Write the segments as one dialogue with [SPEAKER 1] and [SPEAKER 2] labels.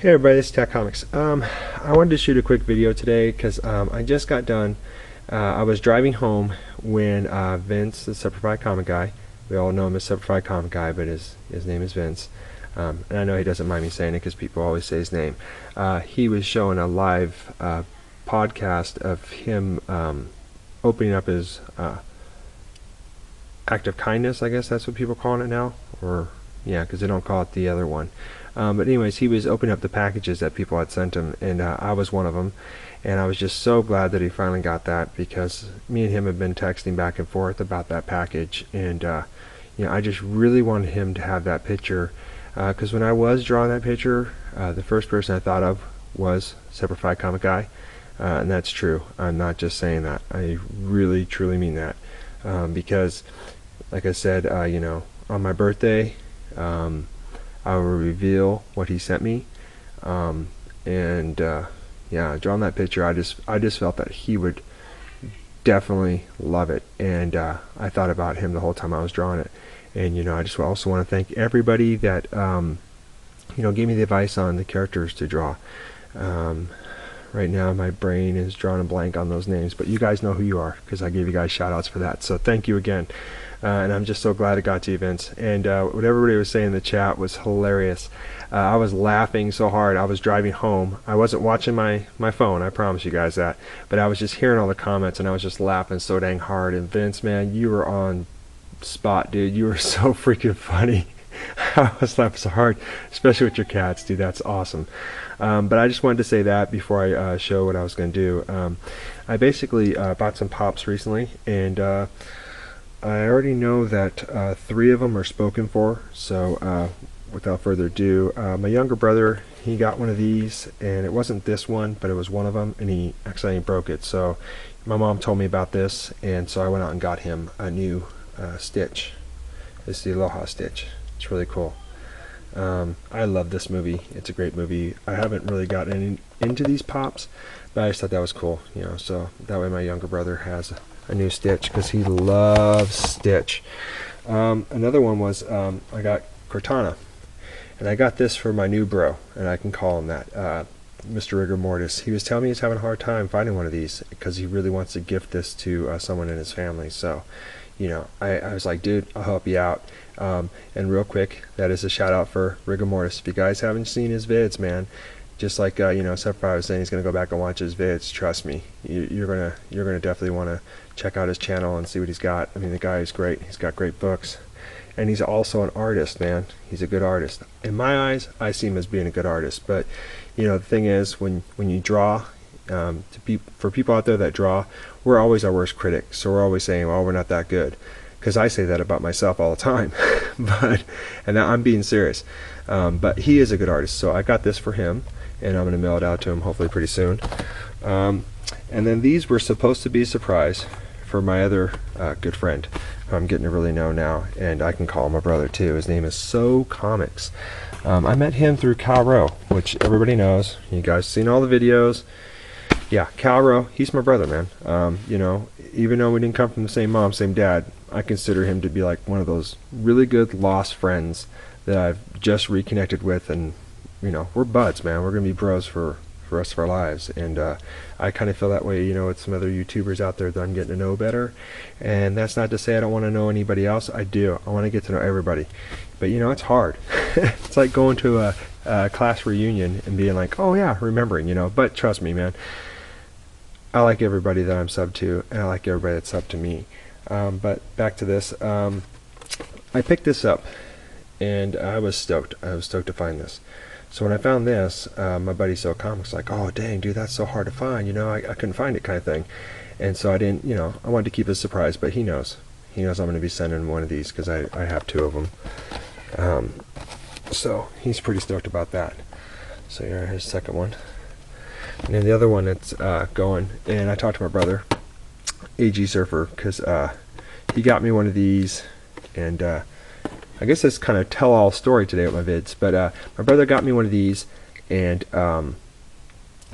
[SPEAKER 1] Hey everybody, this is Tech Comics. I wanted to shoot a quick video today because I just got done. I was driving home when Vince, the Simplified Comic Guy, we all know him as Simplified Comic Guy, but his name is Vince. And I know he doesn't mind me saying it because people always say his name. He was showing a live podcast of him opening up his act of kindness, I guess that's what people call it now. Or, yeah, because they don't call it the other one. But anyways, he was opening up the packages that people had sent him, and I was one of them. And I was just so glad that he finally got that, because me and him have been texting back and forth about that package. And I just really wanted him to have that picture, because when I was drawing that picture, the first person I thought of was Simplified Comic Guy. And that's true. I'm not just saying that. I really, truly mean that. Because, like I said, on my birthday, I will reveal what he sent me, yeah, drawing that picture, I just felt that he would definitely love it, and I thought about him the whole time I was drawing it. And I just also want to thank everybody that gave me the advice on the characters to draw. Right now my brain is drawing a blank on those names, but you guys know who you are because I gave you guys shout outs for that, so thank you again. And I'm just so glad it got to you, Vince. And what everybody was saying in the chat was hilarious. I was laughing so hard. I was driving home. I wasn't watching my phone, I promise you guys that, but I was just hearing all the comments and I was just laughing so dang hard. And Vince, man, you were on spot, dude. You were so freaking funny. I was laughing so hard, especially with your cats, dude. That's awesome. But I just wanted to say that before I show what I was going to do. I basically bought some pops recently, and I already know that 3 of them are spoken for. So without further ado, my younger brother, he got one of these, and it wasn't this one, but it was one of them, and he accidentally broke it. So my mom told me about this, and so I went out and got him a new Stitch. This is the Aloha Stitch. It's really cool. I love this movie. It's a great movie. I haven't really gotten into these pops, but I just thought that was cool, so that way my younger brother has a new Stitch because he loves Stitch. Another one was I got Cortana, and I got this for my new bro, and I can call him that, Mr. Rigor Mortis. He was telling me he's having a hard time finding one of these because he really wants to gift this to someone in his family. So I was like, dude, I'll help you out. And real quick, that is a shout out for Rigor Mortis. If you guys haven't seen his vids, man, just like Sephiroth was saying, he's gonna go back and watch his vids. Trust me, you're gonna definitely want to check out his channel and see what he's got. I mean, the guy is great. He's got great books, and he's also an artist, man. He's a good artist. In my eyes, I see him as being a good artist. But the thing is, when you draw, for people out there that draw, we're always our worst critic. So we're always saying, well, we're not that good, because I say that about myself all the time. And I'm being serious. But he is a good artist, so I got this for him, and I'm going to mail it out to him hopefully pretty soon. And then these were supposed to be a surprise for my other good friend, who I'm getting to really know now, and I can call him my brother too. His name is So Comics. I met him through Cal Rowe, which everybody knows. You guys seen all the videos. Yeah, Cal Rowe, he's my brother, man. Even though we didn't come from the same mom, same dad, I consider him to be like one of those really good lost friends that I've just reconnected with, and we're buds, man. We're gonna be bros for the rest of our lives. And I kind of feel that way, with some other YouTubers out there that I'm getting to know better. And that's not to say I don't want to know anybody else. I do. I want to get to know everybody. But it's hard. It's like going to a class reunion and being like, oh yeah, remembering, But trust me, man, I like everybody that I'm sub to, and I like everybody that's sub to me. But back to this, I picked this up, and I was stoked. I was stoked to find this. So when I found this, my buddy So Comics like, oh dang, dude, that's so hard to find. I couldn't find it, kind of thing. And so I didn't, I wanted to keep it a surprise, but he knows. He knows I'm going to be sending him one of these because I have 2 of them. So he's pretty stoked about that. So here's the second one. And then the other one that's going, and I talked to my brother, AG Surfer, because he got me one of these, and I guess that's kind of tell-all story today with my vids, but my brother got me one of these, and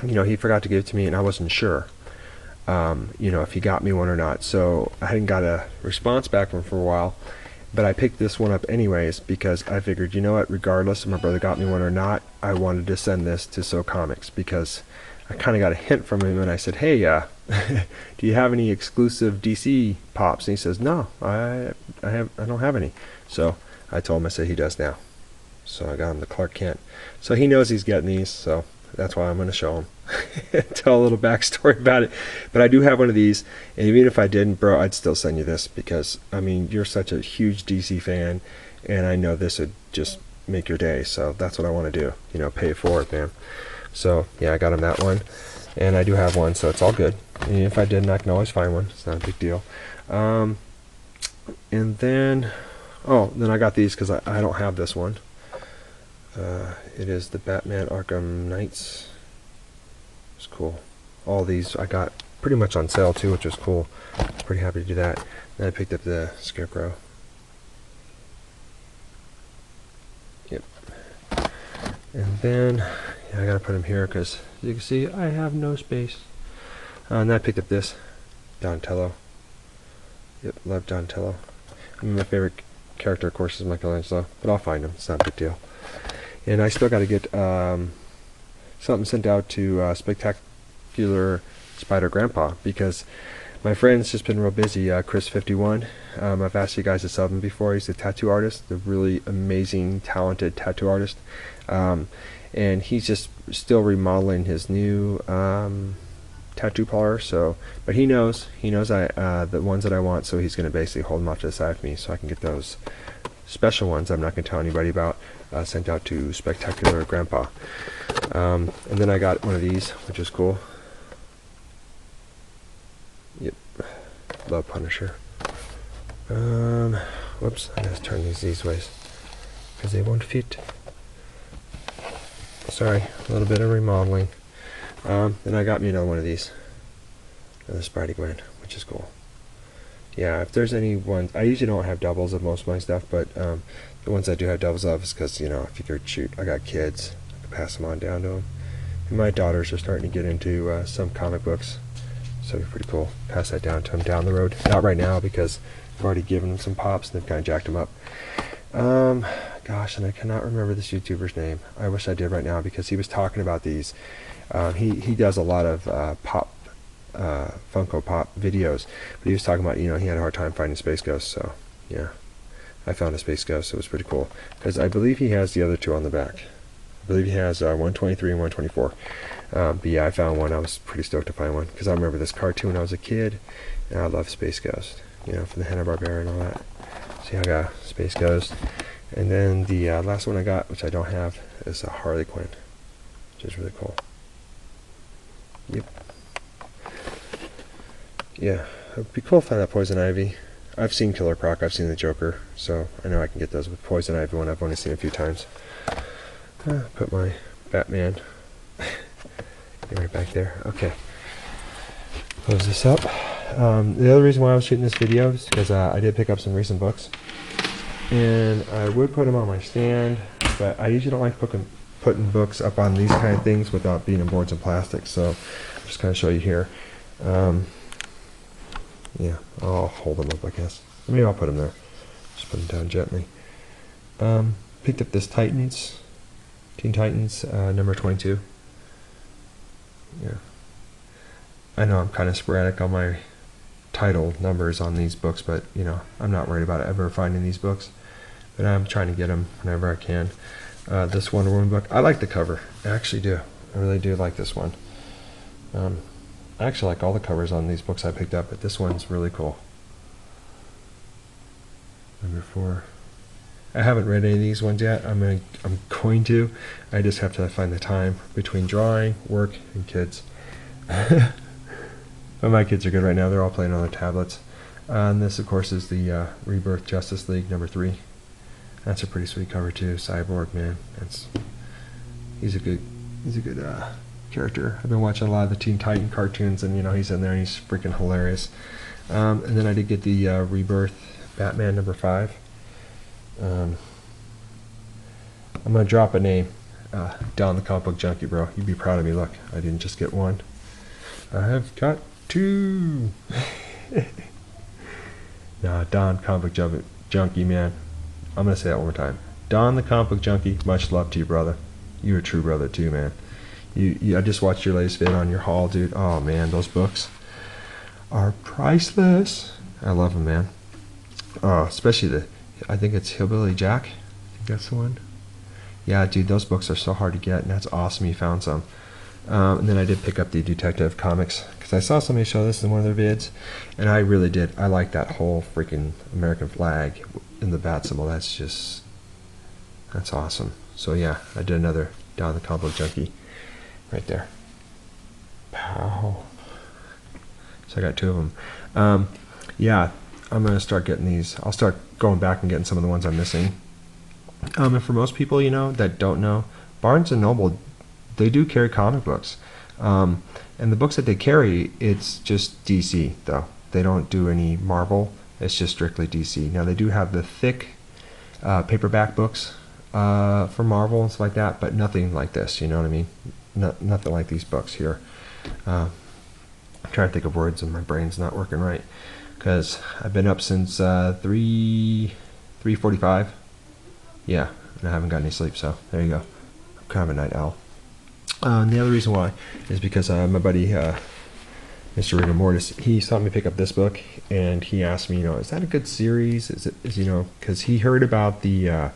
[SPEAKER 1] he forgot to give it to me, and I wasn't sure if he got me one or not. So I hadn't got a response back from him for a while, but I picked this one up anyways because I figured, you know what, regardless if my brother got me one or not, I wanted to send this to So Comics because I kind of got a hint from him, and I said, hey, do you have any exclusive DC pops? And he says, no, I don't have any. So I told him, I said, he does now. So I got him the Clark Kent. So he knows he's getting these, so that's why I'm going to show him. Tell a little backstory about it. But I do have one of these, and even if I didn't, bro, I'd still send you this because, I mean, you're such a huge DC fan, and I know this would just make your day. So that's what I want to do, you know, pay it forward, man. So yeah, I got him that one, and I do have one, so it's all good. And if I didn't, I can always find one. It's not a big deal. And then, then I got these because I don't have this one. It is the Batman Arkham Knights. It's cool. All these I got pretty much on sale too, which was cool. Pretty happy to do that. Then I picked up the Scarecrow. Yep. And then I gotta put him here because, as you can see, I have no space. And then I picked up this Donatello. Yep, love Donatello. I mean, my favorite character, of course, is Michelangelo, but I'll find him. It's not a big deal. And I still got to get something sent out to Spectacular Spider Grandpa because my friend's just been real busy. Chris51, I've asked you guys to sub him before. He's a tattoo artist, a really amazing, talented tattoo artist. And he's just still remodeling his new tattoo parlor. So, but he knows the ones that I want. So he's going to basically hold them off to the side for me, so I can get those special ones I'm not going to tell anybody about sent out to Spectacular Grandpa. And then I got one of these, which is cool. Yep, love Punisher. Whoops, I gotta turn these ways because they won't fit. Sorry, a little bit of remodeling. Then I got me another one of these, another Spidey-Gwen, which is cool. Yeah, if there's any ones, I usually don't have doubles of most of my stuff, but the ones I do have doubles of is because, you know, I figured, shoot, I got kids, I can pass them on down to them. And my daughters are starting to get into some comic books, so it'd be pretty cool. Pass that down to them down the road. Not right now because I've already given them some pops and they've kind of jacked them up. Gosh, and I cannot remember this YouTuber's name. I wish I did right now because he was talking about these. He does a lot of Funko Pop videos, but he was talking about, you know, he had a hard time finding Space Ghost, so yeah, I found a Space Ghost. So it was pretty cool because I believe he has the other two on the back. I believe he has 123 and 124. But yeah, I found one. I was pretty stoked to find one because I remember this cartoon when I was a kid, and I love Space Ghost, you know, from the Hanna-Barbera and all that. So yeah, I got Space Ghost. And then the last one I got, which I don't have, is a Harley Quinn, which is really cool. Yep. Yeah, it would be cool if I had that Poison Ivy. I've seen Killer Croc, I've seen the Joker, so I know I can get those with Poison Ivy one I've only seen a few times. Put my Batman right back there. Okay. Close this up. The other reason why I was shooting this video is because I did pick up some recent books. And I would put them on my stand, but I usually don't like putting books up on these kind of things without being in boards and plastic, so I'll just kind of show you here. Yeah, I'll hold them up, I guess. Maybe I'll put them there. Just put them down gently. Picked up this Titans, Teen Titans, number 22. Yeah. I know I'm kind of sporadic on my title numbers on these books, but you know, I'm not worried about ever finding these books, but I'm trying to get them whenever I can. This Wonder Woman book, I like the cover. I actually do. I really do like this one. I actually like all the covers on these books I picked up, but this one's really cool. Number 4. I haven't read any of these ones yet. I'm going to. I just have to find the time between drawing, work, and kids. But my kids are good right now. They're all playing on their tablets. And this, of course, is the Rebirth Justice League number 3. That's a pretty sweet cover too. Cyborg, man, he's a good character. I've been watching a lot of the Teen Titan cartoons, and you know, he's in there and he's freaking hilarious. And then I did get the Rebirth Batman number 5. I'm gonna drop a name. Don the Comic Book Junkie, bro. You'd be proud of me. Look, I didn't just get one. I have got 2. Nah, Don Comic Book Junkie, man. I'm gonna say that one more time. Don the Comic Book Junkie, much love to you, brother. You're a true brother too, man. I just watched your latest vid on your haul, dude. Oh man, those books are priceless. I love them, man. Especially I think it's Hillbilly Jack. I think that's the one. Yeah, dude, those books are so hard to get, and that's awesome you found some. And then I did pick up the Detective Comics because I saw somebody show this in one of their vids, and I really did. I like that whole freaking American flag in the bat symbol. That's awesome. So yeah, I did another Don the Comic Book Junkie right there. Pow. So I got 2 of them. Yeah, I'm gonna start getting these. I'll start going back and getting some of the ones I'm missing. And for most people, that don't know, Barnes and Noble, they do carry comic books. And the books that they carry, it's just DC, though. They don't do any Marvel. It's just strictly DC. Now, they do have the thick paperback books for Marvel and stuff like that, but nothing like this, you know what I mean? Nothing like these books here. I'm trying to think of words and my brain's not working right, because I've been up since 3:45. Yeah, and I haven't got any sleep, so there you go. I'm kind of a night owl. And the other reason why is because my buddy, Mr. Rigor Mortis, he saw me pick up this book, and he asked me, is that a good series? Because he heard about the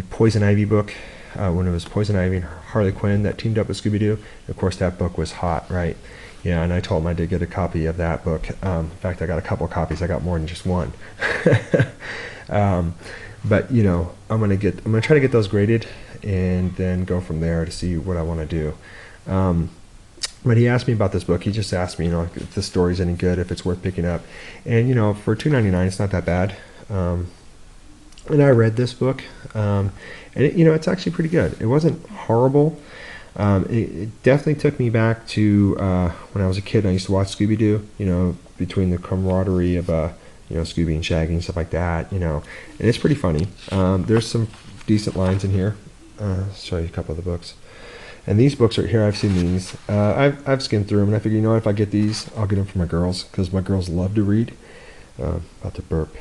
[SPEAKER 1] Poison Ivy book, when it was Poison Ivy and Harley Quinn that teamed up with Scooby-Doo. Of course, that book was hot, right? Yeah, and I told him I did get a copy of that book. In fact, I got a couple of copies. I got more than just one. But I'm gonna try to get those graded and then go from there to see what I want to do. But he asked me about this book. He just asked me, if the story's any good, if it's worth picking up. And for $2.99, it's not that bad. And I read this book, and it's actually pretty good. It wasn't horrible. It definitely took me back to when I was a kid. I used to watch Scooby-Doo. Between the camaraderie of Scooby and Shaggy and stuff like that, and it's pretty funny. There's some decent lines in here. I'll show you a couple of the books. And these books right here, I've seen these. I've skimmed through them, and I figure, if I get these, I'll get them for my girls, because my girls love to read. About to burp.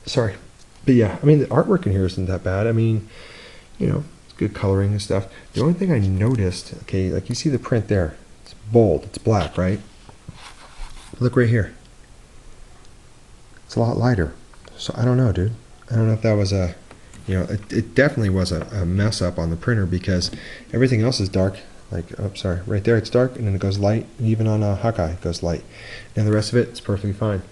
[SPEAKER 1] Sorry. But yeah, the artwork in here isn't that bad. It's good coloring and stuff. The only thing I noticed, okay, like you see the print there. It's bold. It's black, right? Look right here. It's a lot lighter. So I don't know, dude. I don't know if that was it definitely was a mess up on the printer, because everything else is dark. Right there it's dark, and then it goes light, and even on Hawkeye it goes light. And the rest of it's perfectly fine.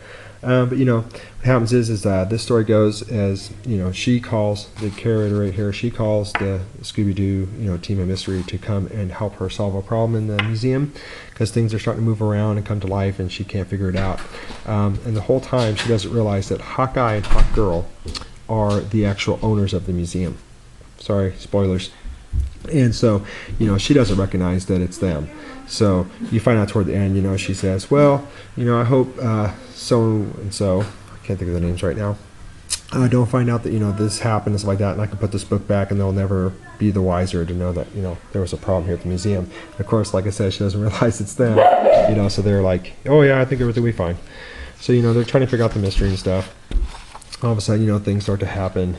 [SPEAKER 1] But what happens is this story goes as, she calls the curator right here. She calls the Scooby-Doo, team of mystery to come and help her solve a problem in the museum, because things are starting to move around and come to life, and she can't figure it out. And the whole time she doesn't realize that Hawkeye and Hawkgirl are the actual owners of the museum. Sorry, spoilers. And so, she doesn't recognize that it's them. So you find out toward the end, she says, well, I hope so-and-so, I can't think of the names right now, don't find out that, this happened and stuff like that, and I can put this book back, and they'll never be the wiser to know that, there was a problem here at the museum. And of course, like I said, she doesn't realize it's them, so they're like, oh yeah, I think everything will be fine. So, they're trying to figure out the mystery and stuff. All of a sudden, things start to happen,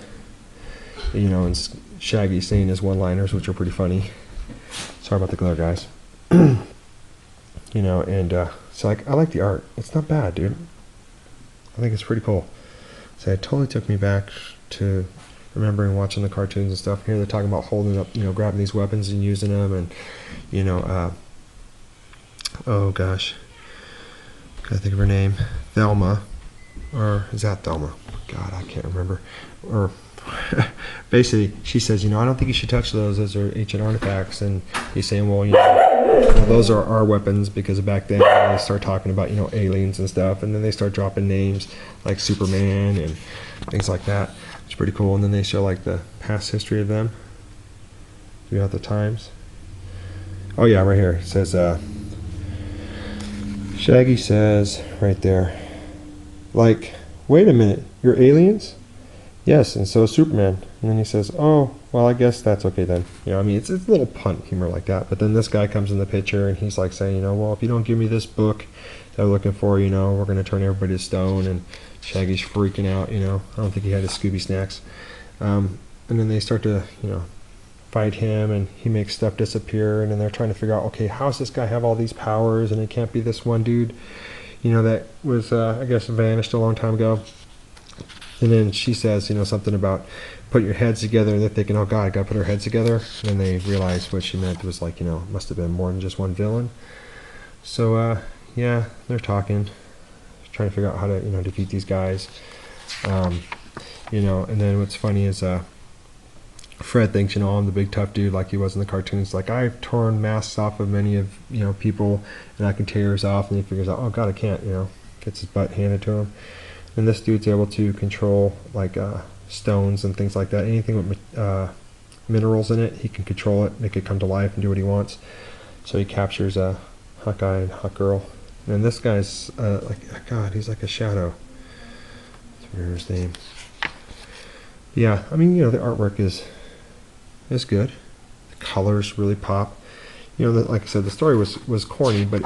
[SPEAKER 1] and Shaggy saying his one-liners, which are pretty funny. Sorry about the glare, guys. So I like the art. It's not bad, dude. I think it's pretty cool. So it totally took me back to remembering watching the cartoons and stuff. Here they're talking about holding up, grabbing these weapons and using them, and oh gosh, gotta think of her name, Thelma, or is that Thelma? God, I can't remember. Or basically, she says, I don't think you should touch those. Those are ancient artifacts. And he's saying, well, those are our weapons, because back then they start talking about, aliens and stuff. And then they start dropping names like Superman and things like that. It's pretty cool. And then they show like the past history of them throughout the times. Oh yeah, right here. It says, Shaggy says right there, like, wait a minute, you're aliens? Yes, and so is Superman. And then he says, oh, well, I guess that's okay then. It's a little punt humor like that. But then this guy comes in the picture, and he's like saying, well, if you don't give me this book that we're looking for, we're going to turn everybody to stone. And Shaggy's freaking out, you know. I don't think he had his Scooby snacks. And then they start to, you know, fight him, and he makes stuff disappear, and then they're trying to figure out, okay, how does this guy have all these powers, and it can't be this one dude, you know, that was, I guess, vanished a long time ago. And then she says, you know, something about put your heads together, and they're thinking, oh God, I gotta put our heads together. And then they realize what she meant was like, you know, must have been more than just one villain. So, yeah, they're talking, trying to figure out how to, you know, defeat these guys. You know, and then what's funny is, Fred thinks, you know, I'm the big tough dude like he was in the cartoons. Like, I've torn masks off of many of, you know, people, and I can tear yours off. And he figures out, oh God, I can't, you know, gets his butt handed to him. And this dude's able to control, like, stones and things like that. Anything with minerals in it, he can control it, make it come to life, and do what he wants. So he captures Hawkeye and Hawkgirl. And this guy's, like, God, he's like a shadow. Let's remember his name. Yeah, I mean, you know, the artwork is good. The colors really pop. You know, like I said, the story was corny, but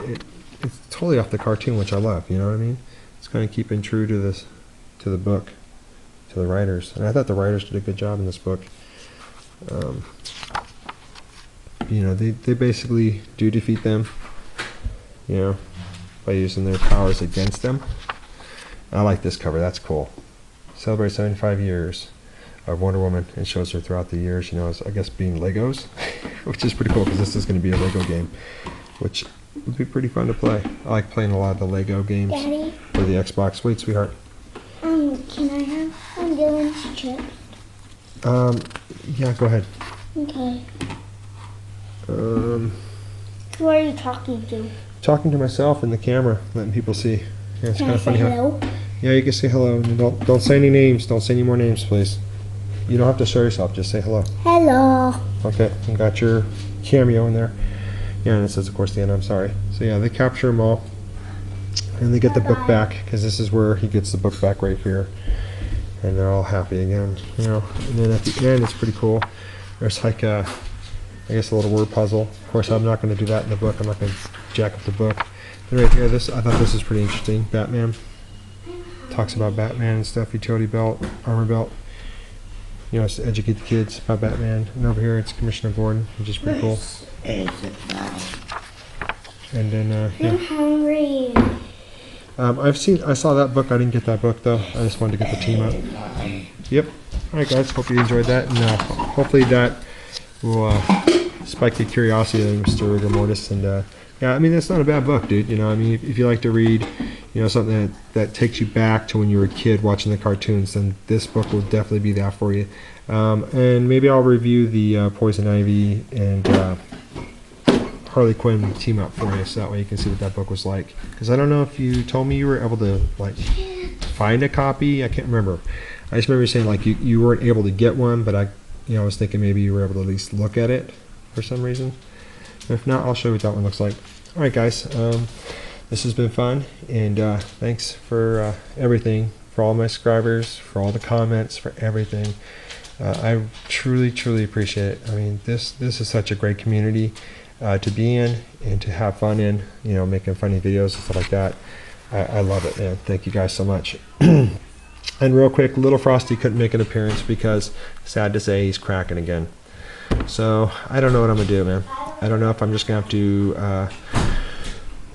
[SPEAKER 1] it's totally off the cartoon, which I love. You know what I mean? It's kind of keeping true to the book, to the writers. And I thought the writers did a good job in this book. You know, they basically do defeat them, you know, by using their powers against them. I like this cover. That's cool. Celebrate 75 years of Wonder Woman, and shows her throughout the years, you know, as I guess being Legos, which is pretty cool because this is going to be a Lego game, which would be pretty fun to play. I like playing a lot of the Lego games.
[SPEAKER 2] Daddy?
[SPEAKER 1] For the Xbox. Wait, sweetheart.
[SPEAKER 2] Can I have some Dylan's chips?
[SPEAKER 1] Yeah, go ahead.
[SPEAKER 2] Okay. Who are you talking to?
[SPEAKER 1] Talking to myself in the camera, letting people see. Yeah, it's
[SPEAKER 2] Can
[SPEAKER 1] kind
[SPEAKER 2] I
[SPEAKER 1] of
[SPEAKER 2] say
[SPEAKER 1] funny.
[SPEAKER 2] hello?
[SPEAKER 1] Yeah, you can say hello. And don't say any names. Don't say any more names, please. You don't have to show yourself. Just say hello.
[SPEAKER 2] Hello.
[SPEAKER 1] Okay, you got your cameo in there. Yeah, and it says, of course, the end. I'm sorry. So yeah, they capture them all, and they get the book back, because this is where he gets the book back right here, and they're all happy again. You know, and then at the end, it's pretty cool. There's like I guess a little word puzzle. Of course, I'm not going to do that in the book. I'm not going to jack up the book. But right here, I thought this was pretty interesting. Batman talks about Batman and stuff. Utility belt, armor belt. You know, it's to educate the kids about Batman. And over here, it's Commissioner Gordon, which is pretty cool. And then, yeah.
[SPEAKER 2] I'm hungry.
[SPEAKER 1] I saw that book. I didn't get that book though. I just wanted to get the team up. Yep. All right, guys. Hope you enjoyed that, and hopefully that will spike the curiosity of Mr. Rigor Mortis. And yeah, I mean, that's not a bad book, dude. You know, I mean, if you like to read, you know, something that takes you back to when you were a kid watching the cartoons, then this book will definitely be that for you. And maybe I'll review the Poison Ivy and Harley Quinn team up for you, so that way you can see what that book was like. Because I don't know if you told me you were able to like find a copy. I can't remember. I just remember you saying like you weren't able to get one, but I was thinking maybe you were able to at least look at it for some reason. If not, I'll show you what that one looks like. All right, guys. This has been fun, and thanks for everything, for all my subscribers, for all the comments, for everything. I truly, truly appreciate it. I mean, this is such a great community to be in and to have fun in, you know, making funny videos and stuff like that. I love it, man. Thank you guys so much. And real quick, Little Frosty couldn't make an appearance because, sad to say, he's cracking again. So I don't know what I'm gonna do, man. I don't know if I'm just gonna have to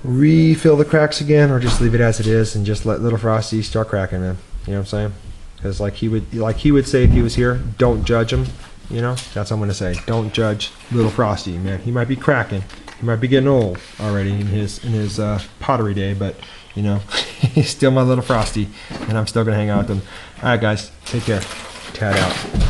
[SPEAKER 1] refill the cracks again, or just leave it as it is and just let Little Frosty start cracking, man. You know what I'm saying? Because like he would say if he was here, don't judge him. You know, that's what I'm gonna say. Don't judge Little Frosty, man. He might be cracking. He might be getting old already in his pottery day, but you know, he's still my Little Frosty, and I'm still gonna hang out with him. All right, guys, take care. Tad out.